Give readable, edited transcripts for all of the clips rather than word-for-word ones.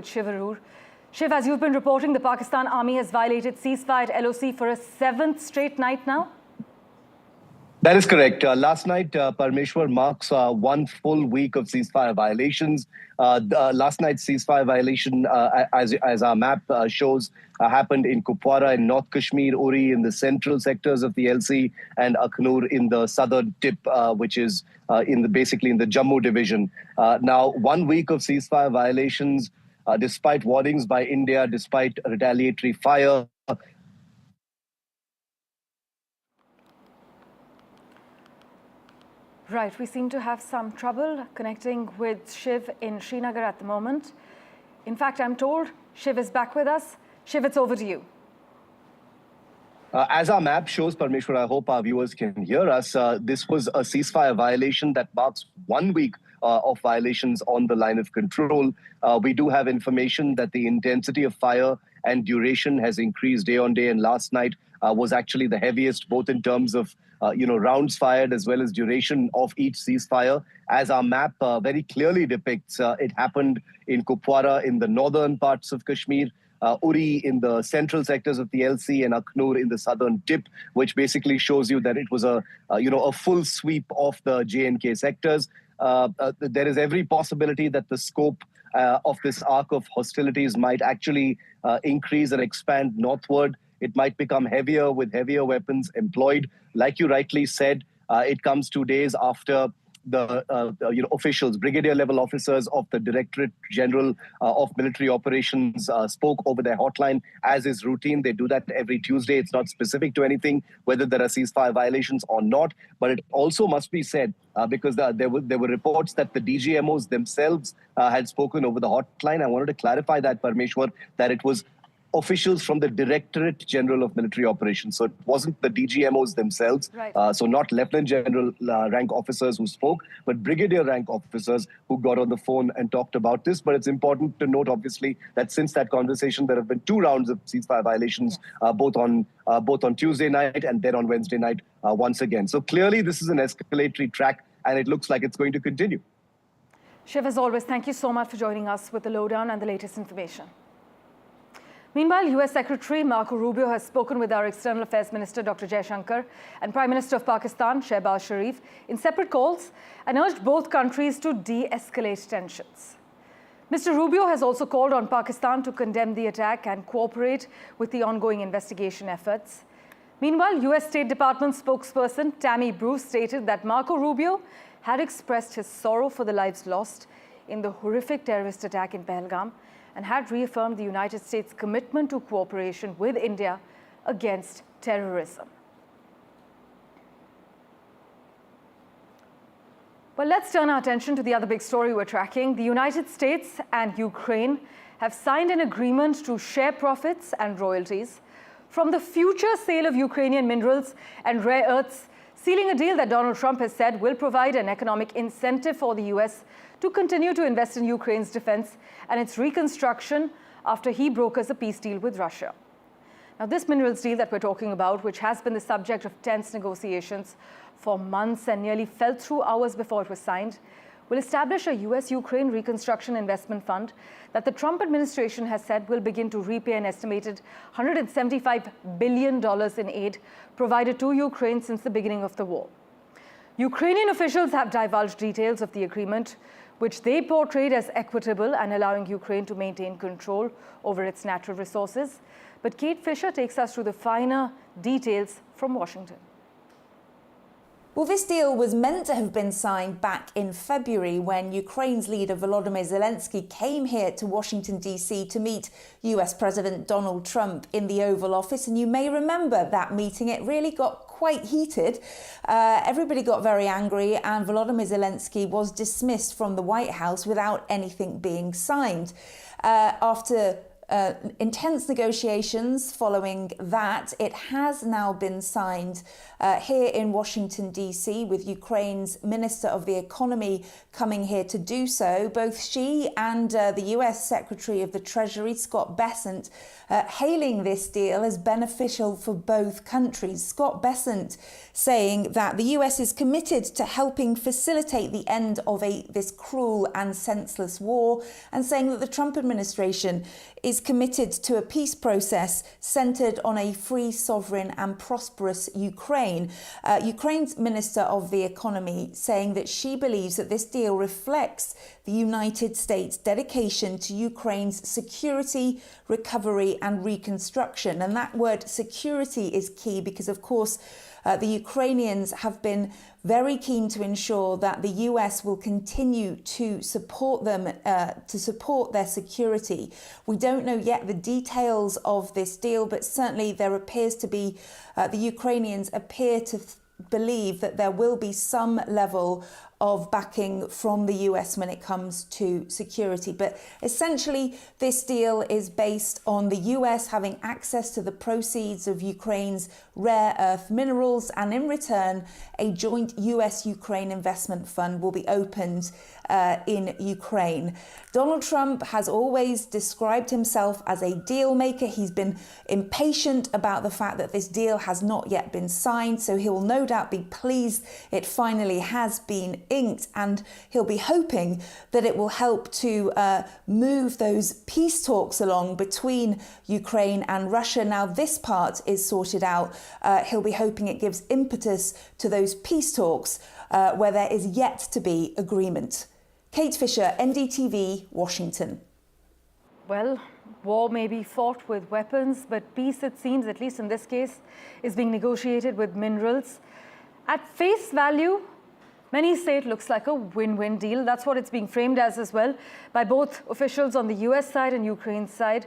Shiv, as you've been reporting, the Pakistan Army has violated ceasefire LOC for a 7th straight night now? That is correct. Last night, Parmeshwar marks 1 full week of ceasefire violations. Last night's ceasefire violation, as our map shows, happened in Kupwara in North Kashmir, Uri in the central sectors of the LC, and Akhnur in the southern tip, which is basically in the Jammu division. Now, 1 week of ceasefire violations, despite warnings by India, despite retaliatory fire. Right, we seem to have some trouble connecting with Shiv in Srinagar at the moment. In fact, I'm told Shiv is back with us. Shiv, it's over to you. As our map shows, Parmeshwar, I hope our viewers can hear us. This was a ceasefire violation that marks 1 week of violations on the line of control. We do have information that the intensity of fire and duration has increased day on day, and last night was actually the heaviest, both in terms of rounds fired as well as duration of each ceasefire. As our map very clearly depicts, it happened in Kupwara in the northern parts of Kashmir, Uri in the central sectors of the LC, and Akhnur in the southern tip, which basically shows you that it was a full sweep of the J&K sectors. There is every possibility that the scope of this arc of hostilities might actually increase and expand northward. It might become heavier with heavier weapons employed. Like you rightly said, it comes 2 days after the officials, brigadier level officers of the Directorate General of Military Operations spoke over their hotline, as is routine. They do that every Tuesday. It's not specific to anything, whether there are ceasefire violations or not. But it also must be said, because there were reports that the DGMOs themselves had spoken over the hotline. I wanted to clarify that, Parmeshwar, that it was officials from the Directorate General of Military Operations. So it wasn't the DGMOs themselves, right. So not Lieutenant General rank officers who spoke, but Brigadier rank officers who got on the phone and talked about this. But it's important to note, obviously, that since that conversation, there have been 2 rounds of ceasefire violations, both on Tuesday night and then on Wednesday night once again. So clearly, this is an escalatory track, and it looks like it's going to continue. Shiv, as always, thank you so much for joining us with the lowdown and the latest information. Meanwhile, US Secretary Marco Rubio has spoken with our External Affairs Minister Dr. Jaishankar and Prime Minister of Pakistan Shehbaz Sharif in separate calls and urged both countries to de-escalate tensions. Mr. Rubio has also called on Pakistan to condemn the attack and cooperate with the ongoing investigation efforts. Meanwhile, US State Department spokesperson Tammy Bruce stated that Marco Rubio had expressed his sorrow for the lives lost in the horrific terrorist attack in Pahalgam and had reaffirmed the United States' commitment to cooperation with India against terrorism. Well, let's turn our attention to the other big story we're tracking. The United States and Ukraine have signed an agreement to share profits and royalties from the future sale of Ukrainian minerals and rare earths, sealing a deal that Donald Trump has said will provide an economic incentive for the US to continue to invest in Ukraine's defense and its reconstruction after he brokers a peace deal with Russia. Now, this minerals deal that we're talking about, which has been the subject of tense negotiations for months and nearly fell through hours before it was signed, will establish a US-Ukraine Reconstruction Investment Fund that the Trump administration has said will begin to repay an estimated $175 billion in aid provided to Ukraine since the beginning of the war. Ukrainian officials have divulged details of the agreement, which they portrayed as equitable and allowing Ukraine to maintain control over its natural resources. But Kate Fisher takes us through the finer details from Washington. Well, this deal was meant to have been signed back in February when Ukraine's leader Volodymyr Zelensky came here to Washington, D.C. to meet US President Donald Trump in the Oval Office. And you may remember that meeting. It really got quite heated. Everybody got very angry, and Volodymyr Zelensky was dismissed from the White House without anything being signed. After intense negotiations following that. It has now been signed here in Washington, D.C., with Ukraine's Minister of the Economy coming here to do so. Both she and the U.S. Secretary of the Treasury, Scott Bessent, hailing this deal as beneficial for both countries. Scott Bessent saying that the U.S. is committed to helping facilitate the end of this cruel and senseless war, and saying that the Trump administration is committed to a peace process centred on a free, sovereign and prosperous Ukraine. Ukraine's Minister of the Economy saying that she believes that this deal reflects the United States' dedication to Ukraine's security, recovery and reconstruction. And that word security is key because, of course, the Ukrainians have been very keen to ensure that the US will continue to support them, to support their security. We don't know yet the details of this deal, but certainly there appears to be, the Ukrainians appear to believe that there will be some level of backing from the US when it comes to security. But essentially, this deal is based on the US having access to the proceeds of Ukraine's rare earth minerals, and in return, a joint US-Ukraine investment fund will be opened in Ukraine. Donald Trump has always described himself as a deal maker. He's been impatient about the fact that this deal has not yet been signed, so he will no doubt be pleased it finally has been inked, and he'll be hoping that it will help to move those peace talks along between Ukraine and Russia. Now this part is sorted out. He'll be hoping it gives impetus to those peace talks where there is yet to be agreement. Kate Fisher, NDTV, Washington. Well, war may be fought with weapons, but peace, it seems, at least in this case, is being negotiated with minerals. At face value, many say it looks like a win-win deal. That's what it's being framed as well, by both officials on the US side and Ukraine's side.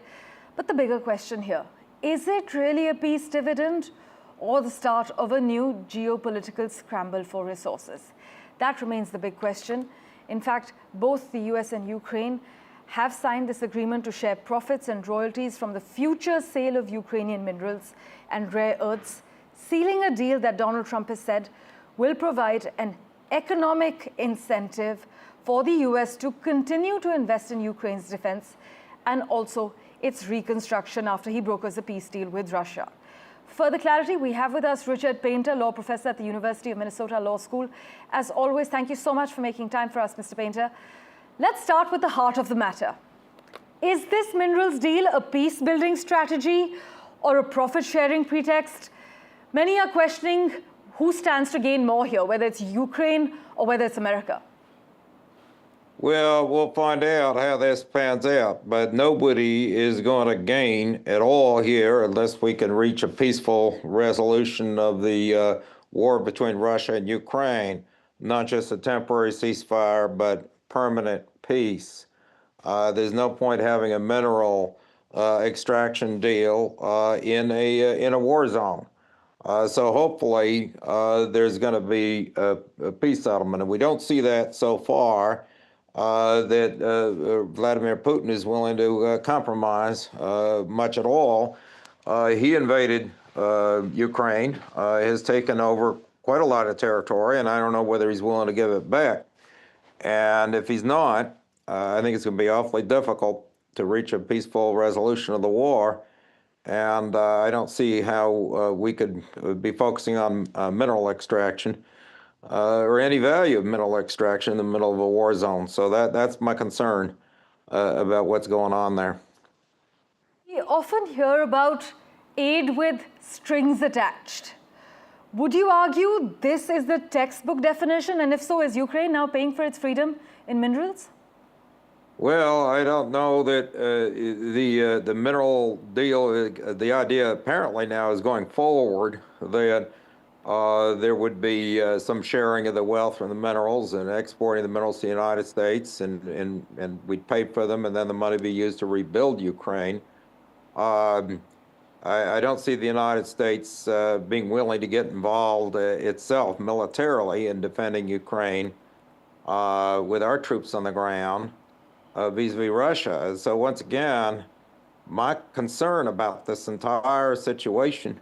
But the bigger question here, is it really a peace dividend or the start of a new geopolitical scramble for resources? That remains the big question. In fact, both the US and Ukraine have signed this agreement to share profits and royalties from the future sale of Ukrainian minerals and rare earths, sealing a deal that Donald Trump has said will provide an economic incentive for the US to continue to invest in Ukraine's defense and also its reconstruction after he brokers a peace deal with Russia. Further clarity, we have with us Richard Painter, law professor at the University of Minnesota Law School. As always, thank you so much for making time for us, Mr. Painter. Let's start with the heart of the matter. Is this minerals deal a peace-building strategy or a profit-sharing pretext? Many are questioning who stands to gain more here, whether it's Ukraine or whether it's America. Well, we'll find out how this pans out, but nobody is going to gain at all here unless we can reach a peaceful resolution of the war between Russia and Ukraine, not just a temporary ceasefire, but permanent peace. There's no point having a mineral extraction deal in a war zone. So hopefully there's going to be a peace settlement, and we don't see that so far. That Vladimir Putin is willing to compromise much at all. He invaded Ukraine, has taken over quite a lot of territory, and I don't know whether he's willing to give it back. And if he's not, I think it's going to be awfully difficult to reach a peaceful resolution of the war. And I don't see how we could be focusing on mineral extraction or any value of mineral extraction in the middle of a war zone. So that's my concern about what's going on there. We often hear about aid with strings attached. Would you argue this is the textbook definition? And if so, is Ukraine now paying for its freedom in minerals? Well, I don't know that the mineral deal, the idea apparently now is going forward that there would be some sharing of the wealth from the minerals and exporting the minerals to the United States, and we'd pay for them, and then the money be used to rebuild Ukraine. I don't see the United States being willing to get involved itself militarily in defending Ukraine with our troops on the ground vis-a-vis Russia. So once again, my concern about this entire situation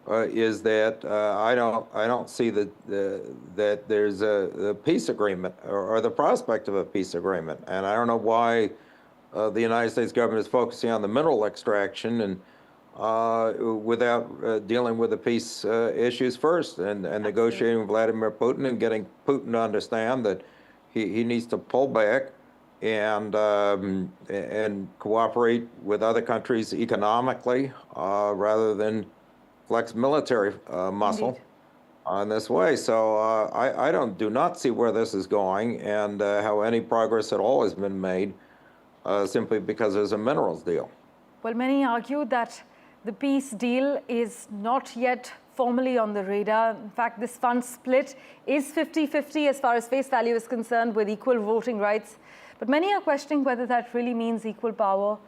is that I don't see that there's a peace agreement or the prospect of a peace agreement, and I don't know why the United States government is focusing on the mineral extraction and without dealing with the peace issues first and negotiating with Vladimir Putin and getting Putin to understand that he needs to pull back and cooperate with other countries economically rather than flex military muscle in this way. So I do not see where this is going and how any progress at all has been made simply because there's a minerals deal. Well, many argue that the peace deal is not yet formally on the radar. In fact, this fund split is 50-50 as far as face value is concerned, with equal voting rights. But many are questioning whether that really means equal power,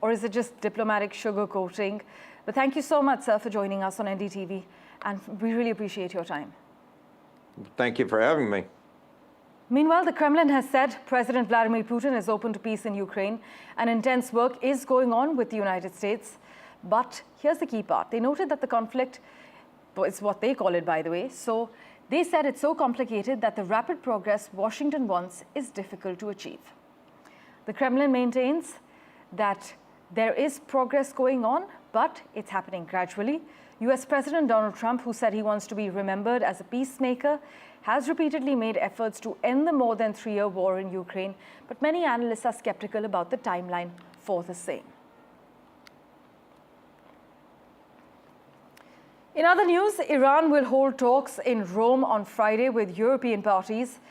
or is it just diplomatic sugarcoating? But thank you so much, sir, for joining us on NDTV, and we really appreciate your time. Thank you for having me. Meanwhile, the Kremlin has said President Vladimir Putin is open to peace in Ukraine, and intense work is going on with the United States. But here's the key part. They noted that the conflict, it's what they call it, by the way, so they said it's so complicated that the rapid progress Washington wants is difficult to achieve. The Kremlin maintains that there is progress going on, but it's happening gradually. US President Donald Trump, who said he wants to be remembered as a peacemaker, has repeatedly made efforts to end the more than 3-year war in Ukraine, but many analysts are skeptical about the timeline for the same. In other news, Iran will hold talks in Rome on Friday with European parties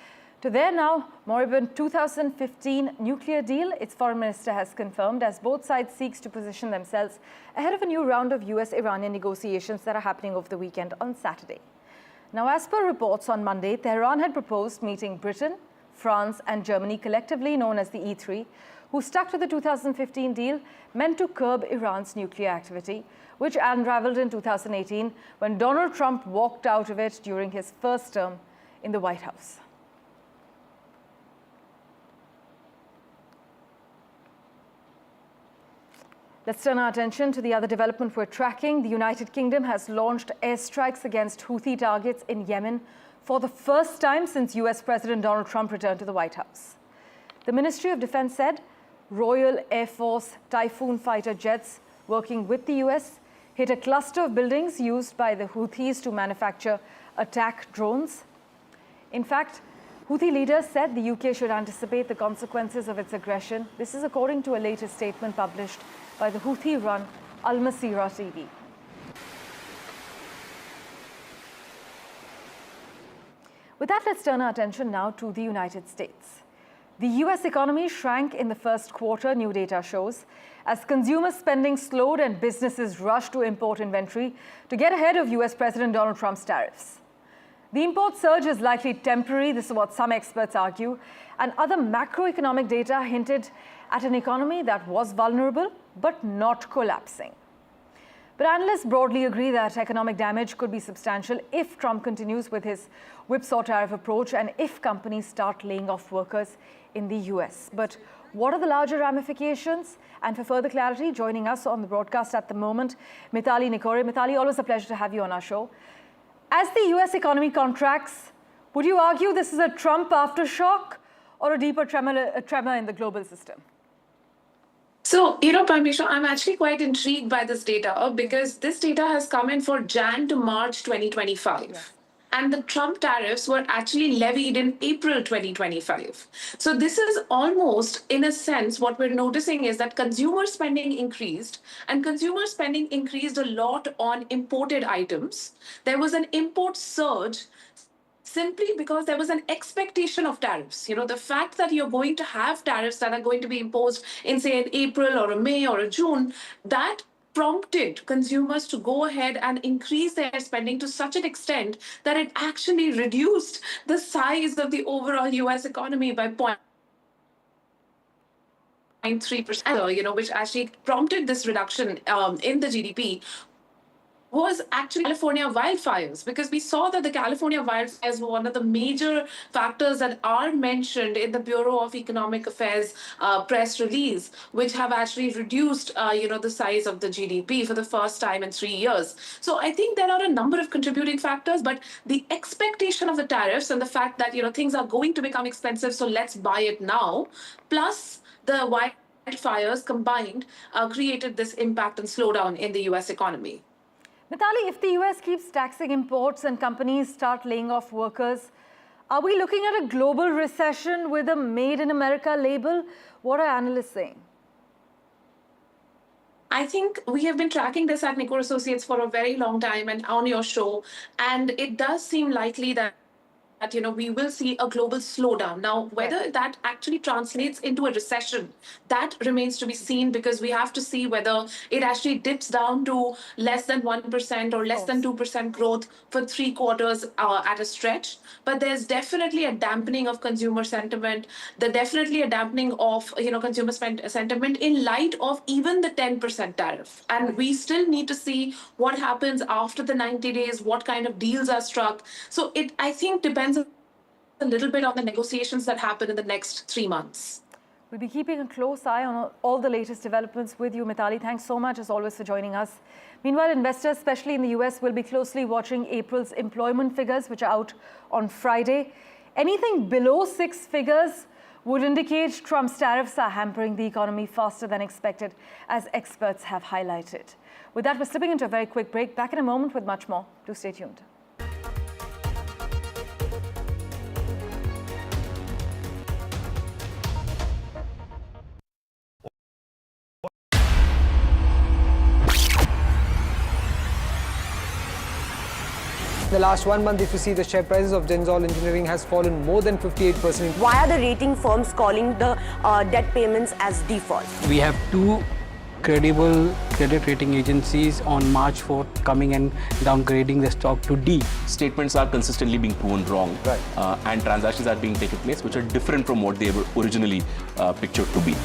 to their now moribund 2015 nuclear deal, its foreign minister has confirmed, as both sides seek to position themselves ahead of a new round of US-Iranian negotiations that are happening over the weekend on Saturday. Now, as per reports on Monday, Tehran had proposed meeting Britain, France and Germany, collectively known as the E3, who stuck to the 2015 deal meant to curb Iran's nuclear activity, which unraveled in 2018 when Donald Trump walked out of it during his first term in the White House. Let's turn our attention to the other development we're tracking. The United Kingdom has launched airstrikes against Houthi targets in Yemen for the first time since US President Donald Trump returned to the White House. The Ministry of Defense said Royal Air Force Typhoon fighter jets working with the US hit a cluster of buildings used by the Houthis to manufacture attack drones. In fact, Houthi leaders said the UK should anticipate the consequences of its aggression. This is according to a latest statement published by the Houthi-run Al Masirah TV. With that, let's turn our attention now to the United States. The US economy shrank in the first quarter, new data shows, as consumer spending slowed and businesses rushed to import inventory to get ahead of US President Donald Trump's tariffs. The import surge is likely temporary, this is what some experts argue, and other macroeconomic data hinted at an economy that was vulnerable but not collapsing. But analysts broadly agree that economic damage could be substantial if Trump continues with his whipsaw tariff approach and if companies start laying off workers in the US. But what are the larger ramifications? And for further clarity, joining us on the broadcast at the moment, Mithali Nikore. Mithali, always a pleasure to have you on our show. As the US economy contracts, would you argue this is a Trump aftershock or a deeper tremor in the global system? So, Parmesha, I'm actually quite intrigued by this data because this data has come in for Jan to March 2025. Yeah. And the Trump tariffs were actually levied in April 2025. So this is almost, in a sense, what we're noticing is that consumer spending increased, and consumer spending increased a lot on imported items. There was an import surge simply because there was an expectation of tariffs. The fact that you're going to have tariffs that are going to be imposed in, say, an April or a May or a June, that prompted consumers to go ahead and increase their spending to such an extent that it actually reduced the size of the overall US economy by 0.3%, which actually prompted this reduction in the GDP. was actually California wildfires, because we saw that the California wildfires were one of the major factors that are mentioned in the Bureau of Economic Affairs press release, which have actually reduced, the size of the GDP for the first time in 3 years. So I think there are a number of contributing factors, but the expectation of the tariffs and the fact that, things are going to become expensive, so let's buy it now, plus the wildfires combined created this impact and slowdown in the US economy. Mithali, if the US keeps taxing imports and companies start laying off workers, are we looking at a global recession with a Made in America label? What are analysts saying? I think we have been tracking this at Nikkor Associates for a very long time and on your show, and it does seem likely that we will see a global slowdown. Now, whether that actually translates into a recession, that remains to be seen, because we have to see whether it actually dips down to less than 1% or less than 2% growth for 3 quarters at a stretch. But there's definitely a dampening of consumer sentiment. There's definitely a dampening of consumer sentiment in light of even the 10% tariff. And we still need to see what happens after the 90 days, what kind of deals are struck. So it, I think, depends a little bit on the negotiations that happen in the next 3 months. We'll be keeping a close eye on all the latest developments with you, Mithali. Thanks so much, as always, for joining us. Meanwhile, investors, especially in the US, will be closely watching April's employment figures, which are out on Friday. Anything below 6 figures would indicate Trump's tariffs are hampering the economy faster than expected, as experts have highlighted. With that, we're slipping into a very quick break. Back in a moment with much more. Do stay tuned. In the last 1 month, if you see, the share prices of Gensol Engineering has fallen more than 58%. Why are the rating firms calling the debt payments as default? We have 2 credible credit rating agencies on March 4th coming and downgrading the stock to D. Statements are consistently being proven wrong, Right. And transactions are being taken place which are different from what they were originally pictured to be.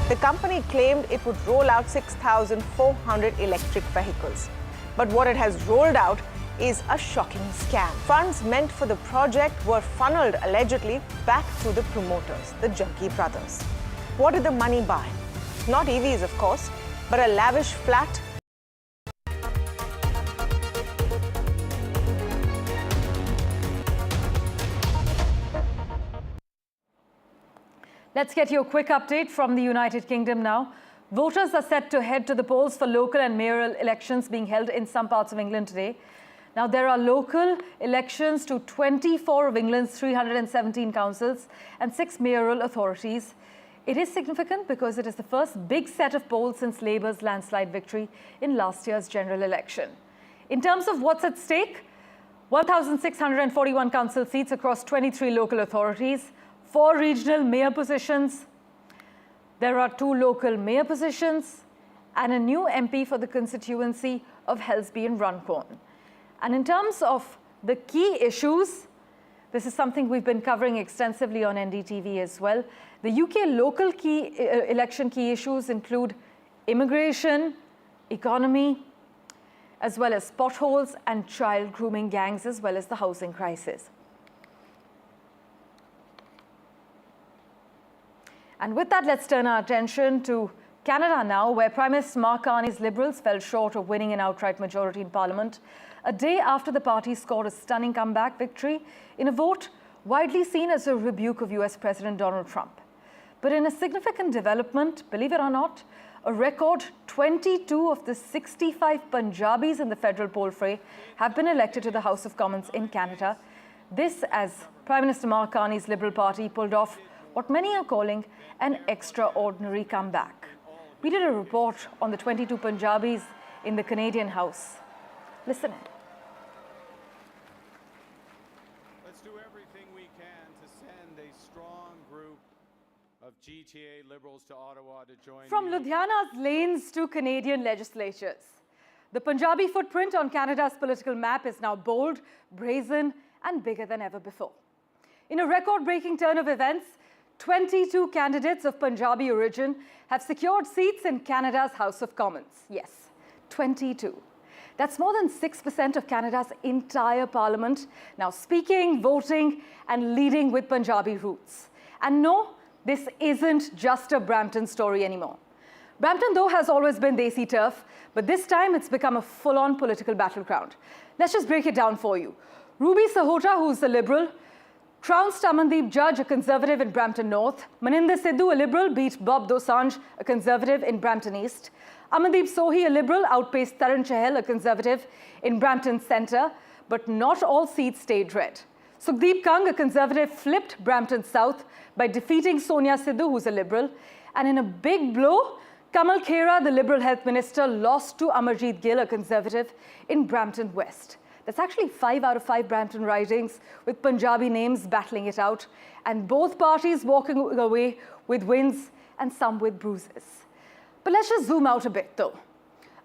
The company claimed it would roll out 6,400 electric vehicles. But what it has rolled out is a shocking scam. Funds meant for the project were funneled allegedly back to the promoters, the Junkie brothers. What did the money buy? Not EVs, of course, but a lavish flat. Let's get you a quick update from the United Kingdom now. Voters are set to head to the polls for local and mayoral elections being held in some parts of England today. Now, there are local elections to 24 of England's 317 councils and 6 mayoral authorities. It is significant because it is the first big set of polls since Labour's landslide victory in last year's general election. In terms of what's at stake, 1,641 council seats across 23 local authorities, 4 regional mayor positions. There are 2 local mayor positions and a new MP for the constituency of Helsby and Runcorn. And in terms of the key issues, this is something we've been covering extensively on NDTV as well. The UK local election key issues include immigration, economy, as well as potholes and child grooming gangs, as well as the housing crisis. And with that, let's turn our attention to Canada now, where Prime Minister Mark Carney's Liberals fell short of winning an outright majority in Parliament, a day after the party scored a stunning comeback victory in a vote widely seen as a rebuke of US President Donald Trump. But in a significant development, believe it or not, a record 22 of the 65 Punjabis in the federal poll fray have been elected to the House of Commons in Canada. This as Prime Minister Mark Carney's Liberal Party pulled off what many are calling an extraordinary comeback. We did a report on the 22 Punjabis in the Canadian House. Listen in. Let's do everything we can to send a strong group of GTA Liberals to Ottawa to join. From Ludhiana's lanes to Canadian legislatures, the Punjabi footprint on Canada's political map is now bold, brazen, and bigger than ever before. In a record-breaking turn of events, 22 candidates of Punjabi origin have secured seats in Canada's House of Commons. Yes, 22. That's more than 6% of Canada's entire parliament now speaking, voting, and leading with Punjabi roots. And no, this isn't just a Brampton story anymore. Brampton, though, has always been Desi turf, but this time it's become a full-on political battleground. Let's just break it down for you. Ruby Sahota, who's a Liberal, trounced Amandeep Judge, a Conservative in Brampton North. Maninder Sidhu, a Liberal, beat Bob Dosanjh, a Conservative in Brampton East. Amandeep Sohi, a Liberal, outpaced Taran Chahal, a Conservative, in Brampton Centre. But not all seats stayed red. Sukhdeep Kang, a Conservative, flipped Brampton South by defeating Sonia Sidhu, who's a Liberal. And in a big blow, Kamal Khera, the Liberal Health Minister, lost to Amarjeet Gill, a Conservative, in Brampton West. That's actually 5 out of 5 Brampton ridings, with Punjabi names battling it out, and both parties walking away with wins and some with bruises. But let's just zoom out a bit, though.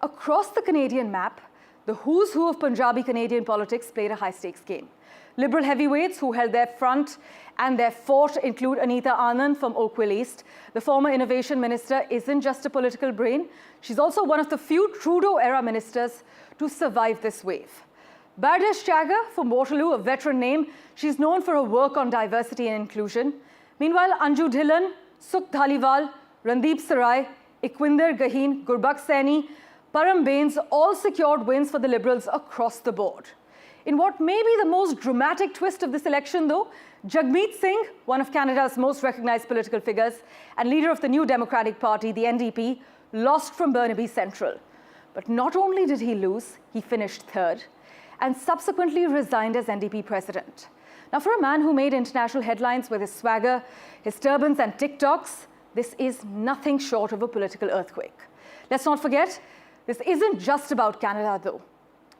Across the Canadian map, the who's who of Punjabi Canadian politics played a high-stakes game. Liberal heavyweights who held their front and their fort include Anita Anand from Oakville East. The former Innovation Minister isn't just a political brain. She's also one of the few Trudeau-era ministers to survive this wave. Bardesh Chagger from Waterloo, a veteran name, she's known for her work on diversity and inclusion. Meanwhile, Anju Dhillon, Sukh Dhaliwal, Randeep Sarai, Ikwinder Gaheen, Gurbakh Saini, Param Bains all secured wins for the Liberals across the board. In what may be the most dramatic twist of this election, though, Jagmeet Singh, one of Canada's most recognized political figures and leader of the New Democratic Party, the NDP, lost from Burnaby Central. But not only did he lose, he finished third and subsequently resigned as NDP president. Now, for a man who made international headlines with his swagger, his turbans and TikToks, this is nothing short of a political earthquake. Let's not forget, this isn't just about Canada, though.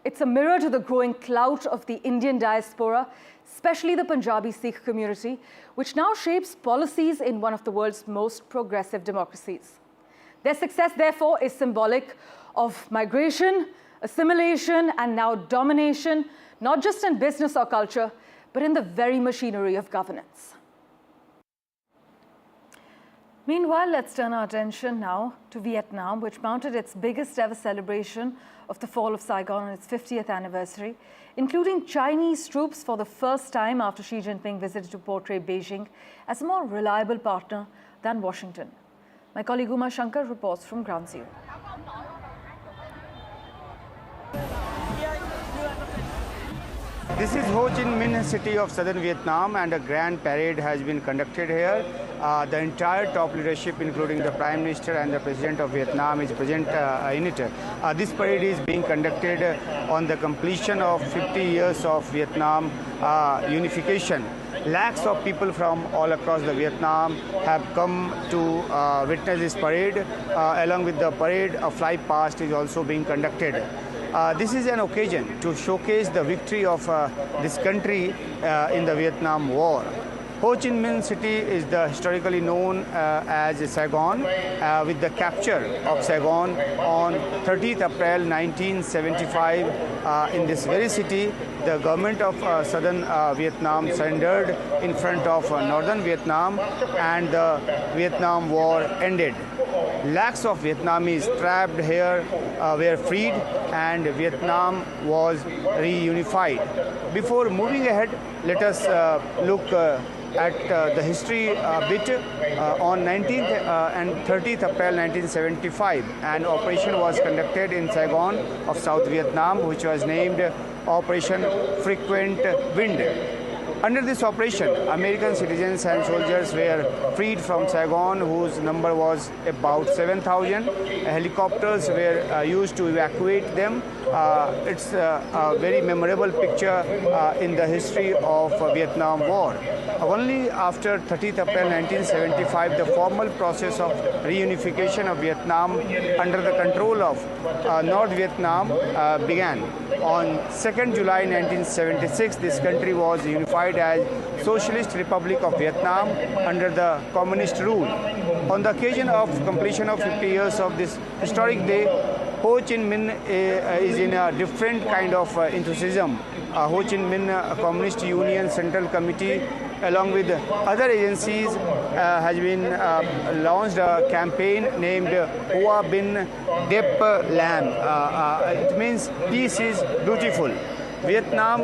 It's a mirror to the growing clout of the Indian diaspora, especially the Punjabi Sikh community, which now shapes policies in one of the world's most progressive democracies. Their success, therefore, is symbolic of migration, assimilation, and now domination, not just in business or culture, but in the very machinery of governance. Meanwhile, let's turn our attention now to Vietnam, which mounted its biggest ever celebration of the fall of Saigon on its 50th anniversary, including Chinese troops for the first time after Xi Jinping visited to portray Beijing as a more reliable partner than Washington. My colleague Uma Shankar reports from Ground Zero. This is Ho Chi Minh city of southern Vietnam, and a grand parade has been conducted here. The entire top leadership, including the Prime Minister and the President of Vietnam, is present in it. This parade is being conducted on the completion of 50 years of Vietnam unification. Lakhs of people from all across the Vietnam have come to witness this parade. Along with the parade, a fly past is also being conducted. This is an occasion to showcase the victory of this country in the Vietnam War. Ho Chi Minh City is historically known as Saigon, with the capture of Saigon on 30th April 1975. In this very city, the government of southern Vietnam surrendered in front of northern Vietnam, and the Vietnam War ended. Lakhs of Vietnamese trapped here were freed, and Vietnam was reunified. Before moving ahead, let us look at the history bit. On 19th and 30th April 1975, an operation was conducted in Saigon of South Vietnam, which was named Operation Frequent Wind. Under this operation, American citizens and soldiers were freed from Saigon, whose number was about 7,000. Helicopters were used to evacuate them. It's a very memorable picture in the history of Vietnam War. Only after 30th April 1975, the formal process of reunification of Vietnam under the control of North Vietnam began. On 2nd July 1976, this country was unified as Socialist Republic of Vietnam under the communist rule. On the occasion of completion of 50 years of this historic day, Ho Chi Minh is in a different kind of enthusiasm. Ho Chi Minh Communist Union Central Committee along with other agencies, has been launched a campaign named Hua Bin Dep Lam. It means peace is beautiful. Vietnam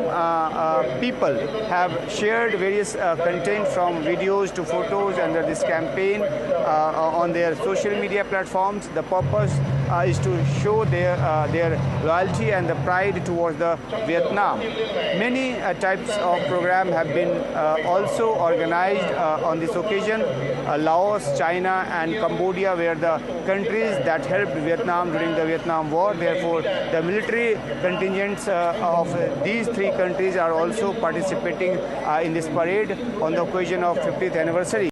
people have shared various content from videos to photos under this campaign on their social media platforms. The purpose is to show their loyalty and the pride towards the Vietnam. Many types of programs have been also organized on this occasion. Laos, China and Cambodia were the countries that helped Vietnam during the Vietnam War. Therefore, the military contingents of these three countries are also participating in this parade on the occasion of 50th anniversary.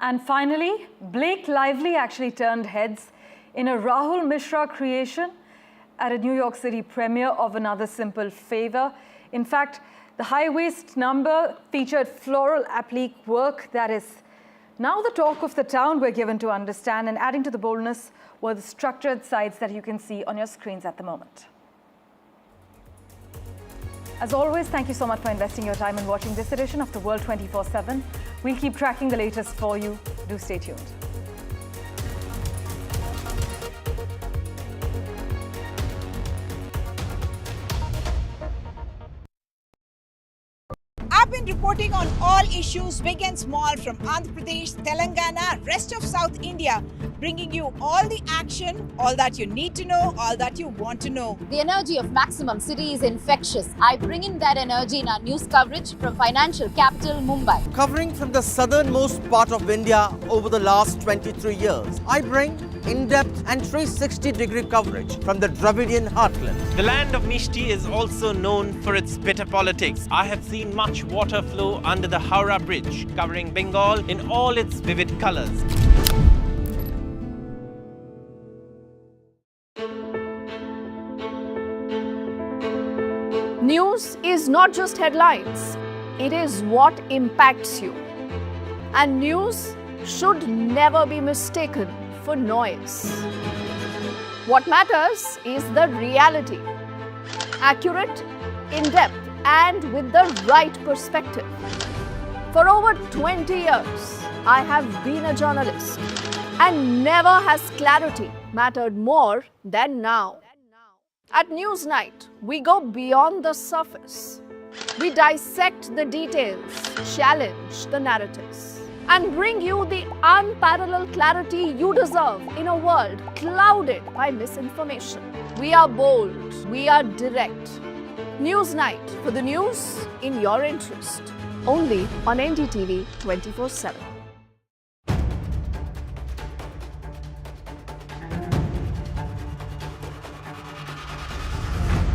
And finally, Blake Lively actually turned heads in a Rahul Mishra creation at a New York City premiere of Another Simple Favor. In fact, the high-waist number featured floral applique work that is now the talk of the town, we're given to understand, and adding to the boldness were the structured sides that you can see on your screens at the moment. As always, thank you so much for investing your time in watching this edition of The World 24/7. We'll keep tracking the latest for you. Do stay tuned. I've been reporting on all issues, big and small, from Andhra Pradesh, Telangana, rest of South India, bringing you all the action, all that you need to know, all that you want to know. The energy of Maximum City is infectious. I bring in that energy in our news coverage from financial capital, Mumbai. Covering from the southernmost part of India over the last 23 years, I bring in-depth and 360-degree coverage from the Dravidian heartland. The land of Mishti is also known for its bitter politics. I have seen much water flow under the Howrah Bridge, covering Bengal in all its vivid colors. News is not just headlines, it is what impacts you. And news should never be mistaken for noise. What matters is the reality. Accurate, in-depth, and with the right perspective. For over 20 years, I have been a journalist, and never has clarity mattered more than now. At Newsnight, we go beyond the surface. We dissect the details, challenge the narratives, and bring you the unparalleled clarity you deserve in a world clouded by misinformation. We are bold, we are direct. Newsnight, for the news in your interest. Only on NDTV 24/7.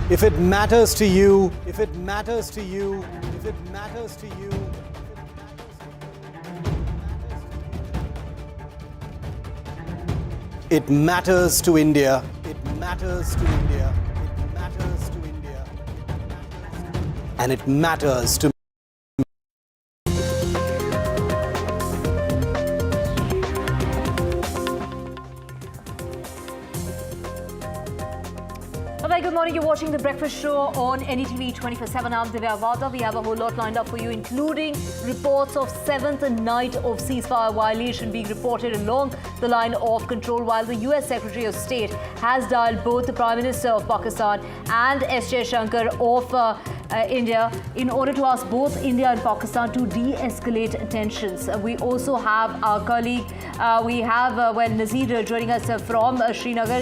If it matters to you, if it matters to you, if it matters to you, it matters to India. It matters to India. It matters to India. And it matters to Good morning. You're watching The Breakfast Show on NDTV 24/7. I'm Divya Vada. We have a whole lot lined up for you, including reports of 7th night of ceasefire violation being reported along the line of control, while the US Secretary of State has dialed both the Prime Minister of Pakistan and S. Jaishankar of India in order to ask both India and Pakistan to de-escalate tensions. We also have our colleague, we have Nazir joining us from Srinagar.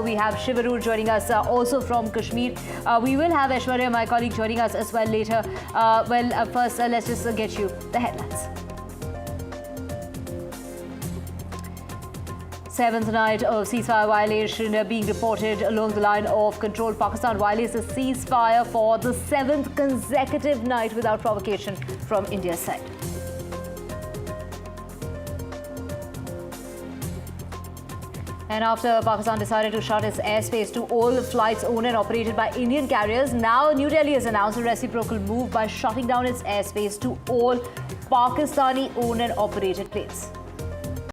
We have Shivarur joining us also from Kashmir. We will have Aishwarya, my colleague, joining us as well later. First, let's just get you the headlines. 7th night of ceasefire violation being reported along the line of control. Pakistan violates the ceasefire for the 7th consecutive night without provocation from India's side. And after Pakistan decided to shut its airspace to all flights owned and operated by Indian carriers, now New Delhi has announced a reciprocal move by shutting down its airspace to all Pakistani owned and operated planes.